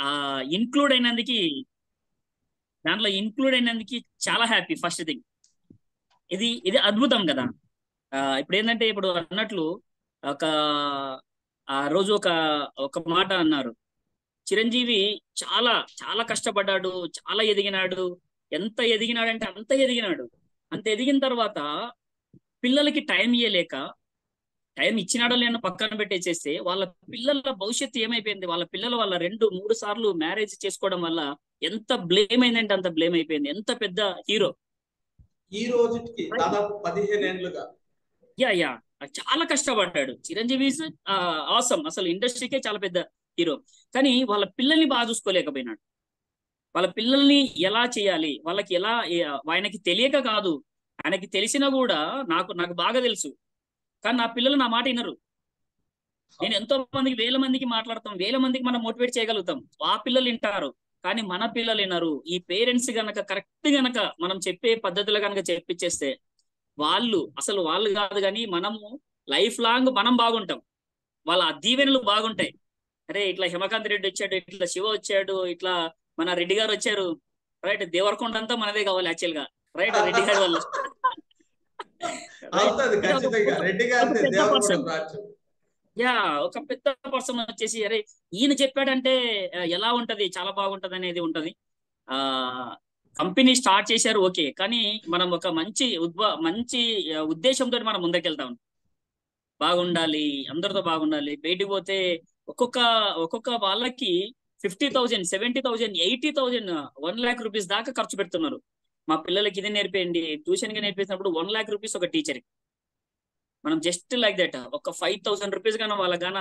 ఆ ఇన్క్లూడ్ అయినందుకు దాంట్లో ఇన్క్లూడ్ అయినందుకు చాలా హ్యాపీ ఫస్ట్ థింగ్. ఇది అద్భుతం కదా. ఇప్పుడు ఏంటంటే ఇప్పుడు అన్నట్లు ఒక ఆ రోజు ఒక ఒక మాట అన్నారు. చిరంజీవి చాలా చాలా కష్టపడ్డాడు, చాలా ఎదిగినాడు. ఎంత ఎదిగినాడంటే అంత ఎదిగినాడు. అంత ఎదిగిన తర్వాత పిల్లలకి టైం ఇయ్యలేక, టైం ఇచ్చినాడో లేనో పక్కన పెట్టేసేస్తే వాళ్ళ పిల్లల భవిష్యత్తు ఏమైపోయింది. వాళ్ళ పిల్లలు వాళ్ళ 2, 3 సార్లు మ్యారేజ్ చేసుకోవడం వల్ల ఎంత బ్లేమ్ అయిందంటే అంత బ్లేమ్ అయిపోయింది. ఎంత పెద్ద హీరో. ఈ రోజుకి దాదాపు 15 ఏళ్లుగా. యా యా చాలా కష్టపడ్డాడు చిరంజీవి. ఆసమ్ అసలు ఇండస్ట్రీకే చాలా పెద్ద హీరో. కానీ వాళ్ళ పిల్లల్ని బాగా చూసుకోలేకపోయినాడు. వాళ్ళ పిల్లల్ని ఎలా చేయాలి, వాళ్ళకి ఎలా ఆయనకి తెలియక కాదు, ఆయనకి తెలిసినా కూడా నాకు నాకు బాగా తెలుసు. కానీ నా పిల్లలు నా మాట వినరు. నేను ఎంతో మందికి, వేల మందికి మాట్లాడతాం, వేల మందికి మనం మోటివేట్ చేయగలుగుతాం. ఆ పిల్లలు వింటారు, కానీ మన పిల్లలు వినరు. ఈ పేరెంట్స్ గనక కరెక్ట్ గనక మనం చెప్పే పద్ధతులు గనక చెప్పించేస్తే వాళ్ళు కాదు కానీ మనము లైఫ్ లాంగ్ మనం బాగుంటాం. వాళ్ళ దీవెనలు బాగుంటాయి. అరే ఇట్లా హిమకాంత్ రెడ్డి వచ్చాడు, ఇట్లా శివ వచ్చాడు, ఇట్లా మన రెడ్డి గారు వచ్చారు. రైట్, దేవరకొండ అంతా మనదే కావాలి యాక్చువల్ గా. రైట్, రెడ్డి గారి వల్ల. రైట్, అవుతుంది అంటే ఒక ఖచ్చితంగా. ఒక రెడ్డి ఒక గారిది పెద్ద దేవరకొండ పర్సన్. బ్రాంచ్. యా, ఒక పెద్ద పర్సన్ వచ్చేసి అరే ఈయన చెప్పాడంటే ఎలా ఉంటది, చాలా బాగుంటది అనేది ఉంటది. ఆ కంపెనీ స్టార్ట్ చేశారు ఓకే, కానీ మనం ఒక మంచి ఉద్దేశంతో మనం ముందుకెళ్తాం. బాగుండాలి, అందరితో బాగుండాలి. బయటికి పోతే ఒక్కొక్క ఒక్కొక్క వాళ్ళకి 50,000, 70,000, 80,000, 1 lakh రూపీస్ దాకా ఖర్చు పెడుతున్నారు. మా పిల్లలకి ఇది నేర్పేయండి, ట్యూషన్ గా నేర్పించినప్పుడు 1 lakh రూపీస్ ఒక టీచర్. మనం జస్ట్ లైక్ దట్ ఒక 5,000 రూపీస్ గాన వాళ్ళ గాన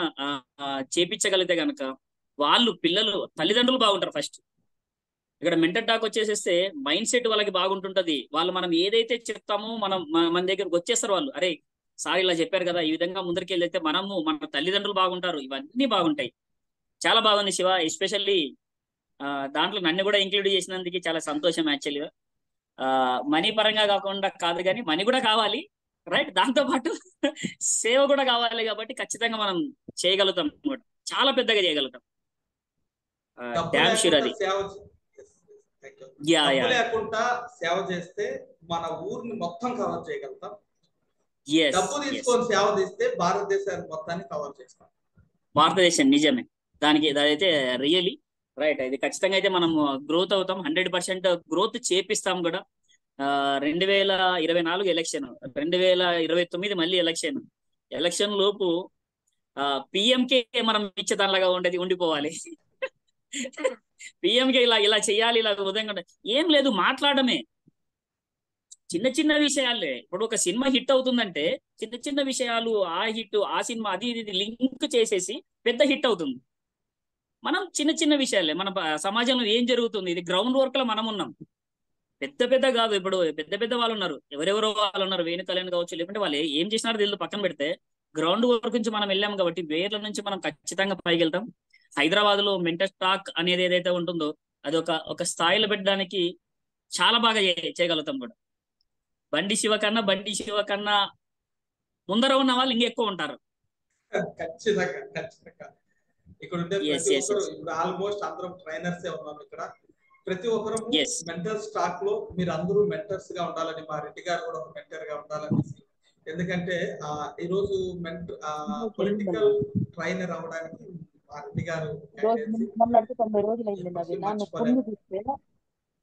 చేపించగలిగితే గనక వాళ్ళు పిల్లలు తల్లిదండ్రులు బాగుంటారు ఫస్ట్. ఇక్కడ మెంటల్ టాక్ వచ్చేసేస్తే మైండ్ సెట్ వాళ్ళకి బాగుంటుంటది. వాళ్ళు మనం ఏదైతే చెప్తామో మన దగ్గరకు వచ్చేస్తారు వాళ్ళు. అరే సార్ ఇలా చెప్పారు కదా, ఈ విధంగా ముందరికి వెళ్తే మనము మన తల్లిదండ్రులు బాగుంటారు, ఇవన్నీ బాగుంటాయి. చాలా బాగుంది శివ. ఎస్పెషల్లీ దాంట్లో నన్ను కూడా ఇంక్లూడ్ చేసినందుకు చాలా సంతోషం యాక్చువల్గా. ఆ మనీ పరంగా కాకుండా కాదు కానీ మనీ కూడా కావాలి. రైట్, దాంతో పాటు సేవ కూడా కావాలి. కాబట్టి ఖచ్చితంగా మనం చేయగలుగుతాం అన్నమాట. చాలా పెద్దగా చేయగలుగుతాం. డబ్బు డ్యామ్ షూర్ లేకుండా అది. సేవ యా డబ్బు యా లేకుండా సేవ చేస్తే మన ఊరిని మొత్తం కవర్ చేయగలుగుతాం. ఎస్ డబ్బు ఎస్. తీసుకొని సేవ తీస్తే భారతదేశాన్ని మొత్తాన్ని కవర్ చేస్తాం. భారతదేశం నిజమే. అదైతే రియలీ రైట్. ఇది ఖచ్చితంగా అయితే మనం గ్రోత్ అవుతాం, 100% గ్రోత్ చేపిస్తాం కూడా. 2024 ఎలక్షన్, 2029 మళ్ళీ ఎలక్షన్. ఎలక్షన్ లోపు పిఎంకే మనం ఇచ్చేదానిలాగా ఉండిపోవాలి. పిఎంకే ఇలా ఇలా చేయాలి, ఇలా ఉదయం ఏం లేదు, మాట్లాడమే. చిన్న చిన్న విషయాలే. ఇప్పుడు ఒక సినిమా హిట్ అవుతుందంటే చిన్న చిన్న విషయాలు, ఆ హిట్, ఆ సినిమా, అది ఇది లింక్ చేసేసి పెద్ద హిట్ అవుతుంది. మనం చిన్న చిన్న విషయాలే, మన సమాజంలో ఏం జరుగుతుంది, ఇది గ్రౌండ్ వర్క్ లో మనం ఉన్నాం. పెద్ద పెద్ద కాదు. ఇప్పుడు పెద్ద పెద్ద వాళ్ళు ఉన్నారు, ఎవరెవరో వాళ్ళు ఉన్నారు, వేణు కళ్యాణ్ కావచ్చు, లేకుంటే వాళ్ళు ఏం చేసినారో తెలియదు, పక్కన పెడితే గ్రౌండ్ వర్క్ నుంచి మనం వెళ్ళాం కాబట్టి వేర్ల నుంచి మనం ఖచ్చితంగా పైకి వెళ్తాం. హైదరాబాద్ లో మెంటల్ టాక్ అనేది ఏదైతే ఉంటుందో అది ఒక స్థాయిలో పెట్టడానికి చాలా బాగా చేయగలుగుతాం కూడా. బండి శివ కన్నా ముందర ఉన్న వాళ్ళు ఇంకెక్కువ ఉంటారు. ఖచ్చితంగా ఖచ్చితంగా. ఇక్కడ ఉండే ఎస్ ప్రతి ఎస్ ఒక్కరు ఎస్ ఇప్పుడు ఆల్మోస్ట్ అందరం ట్రైనర్సే ఉన్నాం ఇక్కడ. ప్రతి ఒక్కరము ఎస్. మెంటల్ స్టాక్ లో మీరు అందరూ మెంటర్స్ గా ఉండాలని, మా రెడ్డి గారు కూడా ఒక మెంటర్ గా ఉండాలనేసి. ఎందుకంటే ఈ రోజు పొలిటికల్ ట్రైనర్ అవడానికి మా రెడ్డి గారు గైడెన్స్ మొన్నటికి 90 రోజులు అయింది ఎప్పటికీ నవీన. నువ్వు మర్చిపోలేము. కొమ్ము చూస్తే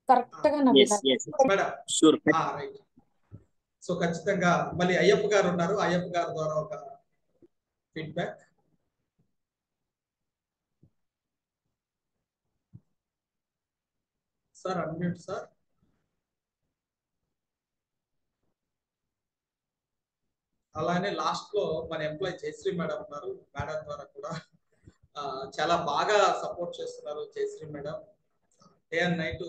కరెక్ట్ గా Naveena. Yes yes. Madam sure. Right. So ఖచ్చితంగా మళ్ళీ అయ్యప్ప గారు ఉన్నారు. అయ్యప్ప గారి ద్వారా ఒక ఫీడ్బ్యాక్. Sir unmute sir. అలానే లాస్ట్ లో మన ఎంప్లాయ్ జయశ్రీ మేడం ఉన్నారు. మేడం ద్వారా కూడా చాలా బాగా సపోర్ట్ చేస్తున్నారు. Jayashree madam day and night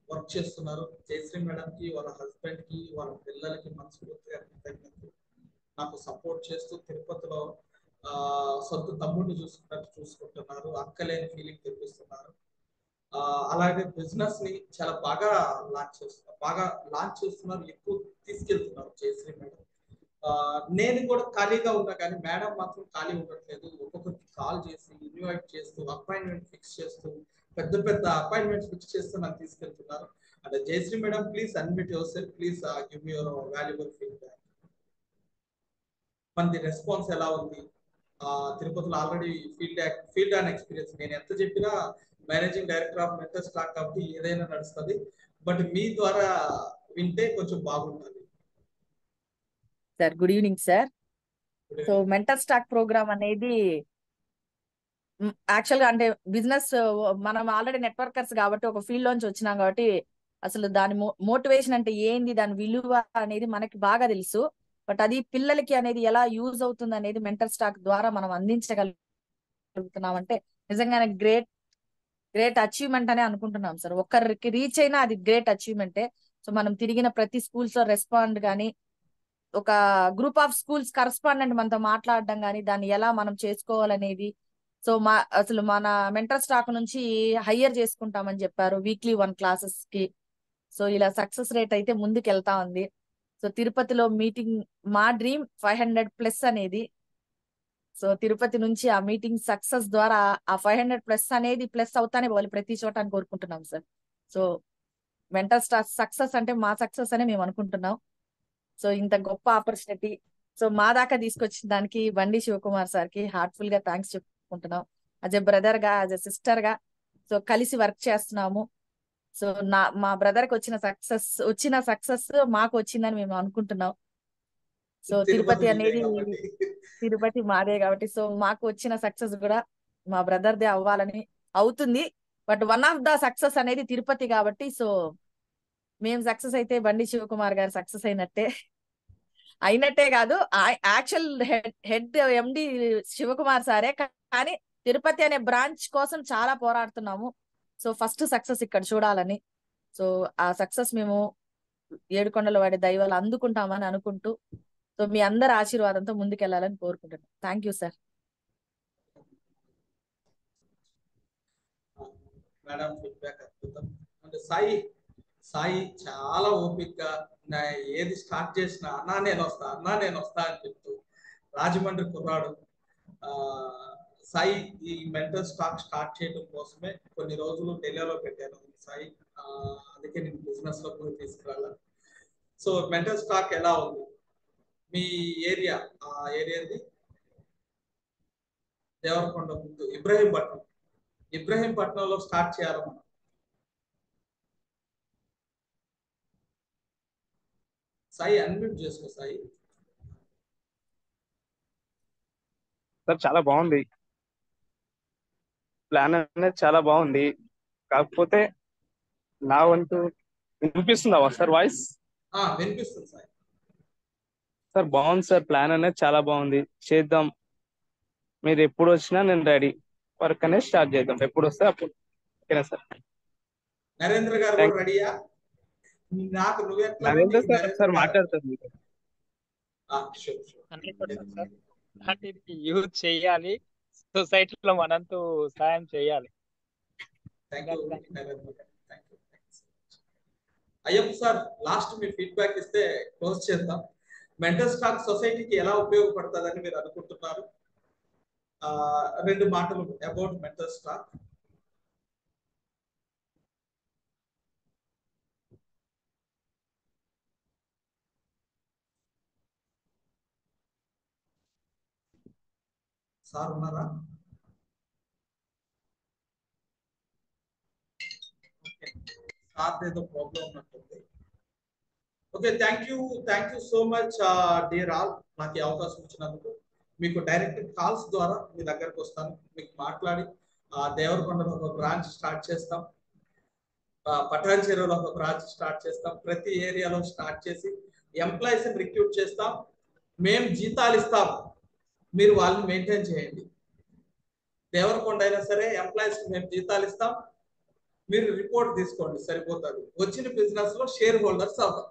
work చేస్తున్నారు. జయశ్రీ మేడం కి, వాళ్ళ హస్బెండ్ కి, వాళ్ళ పిల్లలకి మనస్ఫూర్తిగా కృతజ్ఞతలు. నాకు సపోర్ట్ చేస్తూ తిరుపతిలో సొంత తమ్ముడిని చూసుకుంటున్నారు. అక్కలేని ఫీలింగ్ తెప్పిస్తున్నారు. అలాగే బిజినెస్ ని చాలా బాగా లాంచ్ చేస్తున్నారు, ఎక్కువ తీసుకెళ్తున్నారు జయశ్రీ మేడం. నేను కూడా ఖాళీగా ఉన్నా కానీ మేడం మాత్రం ఖాళీ ఉండట్లేదు. ఒక్కొక్కరికి కాల్ చేసి ఇన్వైట్ చేస్తూ అపాయింట్మెంట్ ఫిక్స్ చేస్తూ పెద్ద పెద్ద అపాయింట్మెంట్స్ ఫిక్స్ చేస్తూ నన్ను తీసుకెళ్తున్నారు. And Jayashree madam, please admit yourself, please give me your valuable feedback. మనది రెస్పాన్స్ ఎలా ఉంది? తిరుపతిలో ఆల్రెడీ ఫీల్డ్ అండ్ ఎక్స్పీరియన్స్. నేను ఎంత చెప్పినా managing director of mental stock కాబట్టి ఏదైనా నడుస్తుంది, బట్ మీ ద్వారా వింటే కొంచెం బాగుంటుంది. Sir good evening sir. So mental stock program అనేది యాక్చువల్ గా అంటే బిజినెస్, మనం ఆల్రెడీ నెట్వర్కర్స్ కాబట్టి ఒక ఫీల్డ్ లోంచి వచ్చినాం కాబట్టి అసలు దాని మోటివేషన్ అంటే ఏంది, దాని విలువ అనేది మనకి బాగా తెలుసు. బట్ అది పిల్లలకి అనేది ఎలా యూజ్ అవుతుంది అనేది మెంటల్ స్టాక్ ద్వారా మనం అందించగలుగుతున్నాం అంటే నిజంగానే గ్రేట్ అచీవ్మెంట్ అనే అనుకుంటున్నాం సార్. ఒక్కరికి రీచ్ అయినా అది గ్రేట్ అచీవ్మెంటే. సో మనం తిరిగిన ప్రతి స్కూల్స్ లో రెస్పాండ్ కానీ, ఒక గ్రూప్ ఆఫ్ స్కూల్స్ కరస్పాండెంట్ మనతో మాట్లాడడం కానీ, దాన్ని ఎలా మనం చేసుకోవాలనేది. సో అసలు మన మెంటల్ స్టాక్ నుంచి హయ్యర్ చేసుకుంటామని చెప్పారు వీక్లీ 1 క్లాసెస్ కి. సో ఇలా సక్సెస్ రేట్ అయితే ముందుకు వెళ్తా ఉంది. సో తిరుపతిలో మీటింగ్, మా డ్రీమ్ 500+ అనేది. సో తిరుపతి నుంచి ఆ మీటింగ్ సక్సెస్ ద్వారా ఆ 500+ అనేది ప్లస్ అవుతానే పోవాలి ప్రతి చోట అని కోరుకుంటున్నాం sir. So mental stock success అంటే మా సక్సెస్ అని మేము అనుకుంటున్నాం. సో ఇంత గొప్ప ఆపర్చునిటీ సో మా దాకా తీసుకొచ్చిన దానికి బండి శివకుమార్ సార్ కి హార్ట్ఫుల్ గా థ్యాంక్స్ చెప్పుకుంటున్నాం. యాజ్ ఎ బ్రదర్ గా, యాజ్ ఎ సిస్టర్ గా సో కలిసి వర్క్ చేస్తున్నాము. సో మా బ్రదర్ కి వచ్చిన సక్సెస్ మాకు వచ్చిందని మేము అనుకుంటున్నాం. సో తిరుపతి అనేది తిరుపతి మాదే కాబట్టి సో మాకు వచ్చిన సక్సెస్ కూడా మా బ్రదర్ దే అవ్వాలని అవుతుంది. But one of the success అనేది తిరుపతి కాబట్టి సో మేము సక్సెస్ అయితే బండి శివకుమార్ గారు సక్సెస్ అయినట్టే కాదు, యాక్చువల్ హెడ్ ఎండి శివకుమార్ సారే. కానీ తిరుపతి అనే బ్రాంచ్ కోసం చాలా పోరాడుతున్నాము. సో ఫస్ట్ సక్సెస్ ఇక్కడ చూడాలని, సో ఆ సక్సెస్ మేము ఏడుకొండల వాడి దైవాలు అందుకుంటామని అనుకుంటూ సో మీ అందరి ఆశీర్వాదంతో ముందుకెళ్లాలని కోరుకుంటున్నాను. Thank you sir. Madam feedback అద్భుతం. అంటే సాయి చాలా ఓపిక్గా ఏది స్టార్ట్ చేసినా అన్నా నేను వస్తా అని చెప్తూ రాజమండ్రి కుర్రాడు. సాయి ఈ మెంటల్ స్టాక్ స్టార్ట్ చేయడం కోసమే కొన్ని రోజులు ఢిల్లీలో పెట్టాను సాయి, అందుకే నేను బిజినెస్ లో కూడా తీసుకురావాలి. సో మెంటల్ స్టాక్ ఎలా ఉంది మీ ఏరియా? ఆ ఏరియాది దేవరకొండ ముందు ఇబ్రహీంపట్నంలో స్టార్ట్ చేయాలి మనం. సాయి అన్మ్యూట్ చేసుకో సాయి. సార్ చాలా బాగుంది, ప్లాన్ అనేది చాలా బాగుంది. కాకపోతే నా వంతు వినిపిస్తుందా సార్ వాయిస్? వినిపిస్తుంది సార్. సార్ బాగుంది సార్, ప్లాన్ అనేది చాలా బాగుంది, చేద్దాం. మీరు ఎప్పుడు వచ్చినా నేను రెడీ. వర్క్ అనేది స్టార్ట్ చేద్దాం, ఎప్పుడు వస్తే అప్పుడు. ఓకేనా సార్? నరేంద్ర గారు కూడా రెడీయా? నాకు నరేంద్ర సార్ మాట్లాడతారు. యూజ్ చేయాలి, సొసైటీలో మనంతు సాయం చేయాలి. అయ్యప్ప సార్ లాస్ట్ మీ ఫీడ్బ్యాక్ ఇస్తే క్లోజ్ చేద్దాం. మెంటల్ స్టాక్ సొసైటీకి ఎలా ఉపయోగపడుతుందని మీరు అనుకుంటున్నారు? 2 మాటలు అబౌట్ మెంటల్ స్టాక్. సార్ ఉన్నారా? సార్ ఏదో ప్రాబ్లం ఉన్నట్టుంది. Okay, thank you so much dear all. నాకు ఈ అవకాశం ఇచ్చినందుకు. మీకు డైరెక్ట్ కాల్స్ ద్వారా మీ దగ్గరకు వస్తాను, మీకు మాట్లాడి దేవరకొండలో ఒక బ్రాంచ్ స్టార్ట్ చేస్తాం, పటాన్ చెరువులో ఒక బ్రాంచ్ స్టార్ట్ చేస్తాం, ప్రతి ఏరియాలో స్టార్ట్ చేసి ఎంప్లాయీస్ రిక్రూట్ చేస్తాం. మేము జీతాలు ఇస్తాం, మీరు వాళ్ళని మెయింటైన్ చేయండి. దేవరకొండ అయినా సరే ఎంప్లాయీస్ మేము జీతాలు ఇస్తాం, మీరు రిపోర్ట్ తీసుకోండి, సరిపోతుంది. వచ్చిన బిజినెస్ లో షేర్ హోల్డర్స్ అవుతాం.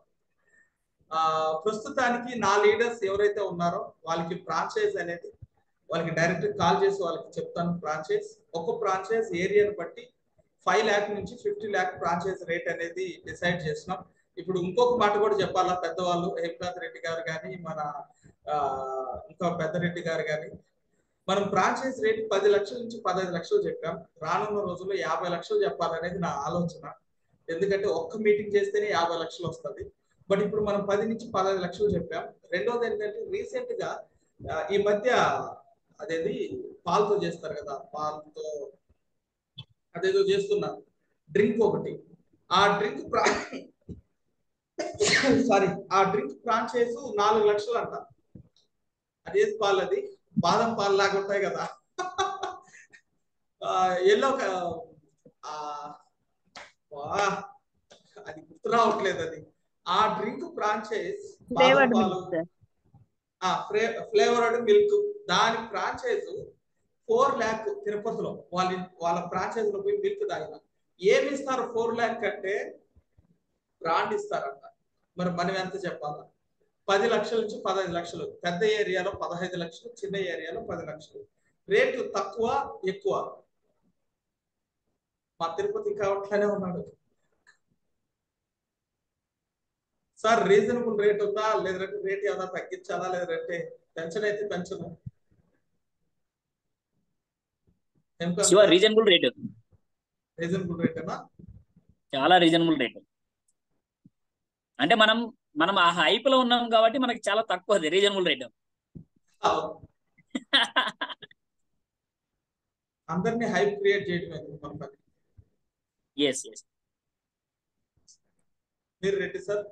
ప్రస్తుతానికి నా లీడర్స్ ఎవరైతే ఉన్నారో వాళ్ళకి ఫ్రాంచైజ్ అనేది, వాళ్ళకి డైరెక్ట్ కాల్ చేసి వాళ్ళకి చెప్తాను. ఒక ఫ్రాంచైజ్ ఏరియాను బట్టి 5 lakh నుంచి 50 lakh ఫ్రాంచైజ్ రేట్ అనేది డిసైడ్ చేసినాం. ఇప్పుడు ఇంకొక మాట కూడా చెప్పాలా, పెద్దవాళ్ళు హేమనాథ్ రెడ్డి గారు కానీ, మన ఇంకా పెద్దరెడ్డి గారు కానీ, మనం ఫ్రాంచైజ్ రేట్ 10 లక్షల నుంచి 15 లక్షలు చెప్పాం. రానున్న రోజుల్లో 50 లక్షలు చెప్పాలనేది నా ఆలోచన. ఎందుకంటే ఒక్క మీటింగ్ చేస్తేనే 50 లక్షలు వస్తుంది. బట్ ఇప్పుడు మనం 10 నుంచి 15 లక్షలు చెప్పాం. రెండోది ఏంటంటే రీసెంట్ గా ఈ మధ్య అదేది పాలతో చేస్తారు కదా, పాలతో అదేదో చేస్తున్నారు డ్రింక్ ఒకటి. ఆ డ్రింక్ సారీ, ఆ డ్రింక్ ఫ్రాంచైజ్ 4 లక్షలు అంట. అదేది పాలు, అది బాదం పాలు లాగా ఉంటాయి కదా, ఎల్లో అది గుర్తు రావట్లేదు. అది ఆ డ్రింక్ ఫ్రాంచైజ్ బాదం పాలు, ఫ్లేవర్డ్ మిల్క్, దాని ఫ్రాంచైజ్ 4 lakh తిరుపతిలో. వాళ్ళ ఫ్రాంచైజ్ లో పోయి మిల్క్ తాగిన ఏమి ఇస్తారు? 4 lakh అంటే బ్రాండ్ ఇస్తారంట. మరి మనం ఎంత చెప్పాలా? 10 లక్షల నుంచి 15 లక్షలు, పెద్ద ఏరియాలో 15 లక్షలు, చిన్న ఏరియాలో 10 లక్షలు. రేటు తక్కువ ఎక్కువ. మా తిరుపతి ఇంకా అట్లానే ఉన్నాడు సార్. రీజనబుల్ రేట్ ఉందా, లేదంటే రేట్ ఏమైనా తగ్గించాలా, లేదంటే పెంచడైతే పెంచను. రీజనబుల్ రేట్, రీజనబుల్ రేటేనా? చాలా రీజనబుల్ రేట్. అంటే మనం మనం ఆ హైప్ లో ఉన్నాం కాబట్టి మనకి చాలా తక్కువ అది రీజనబుల్ రేట్. అందరినీ హైప్ క్రియేట్ చేయడమే మన పని. Yes yes. మీరు రెడ్డి సార్?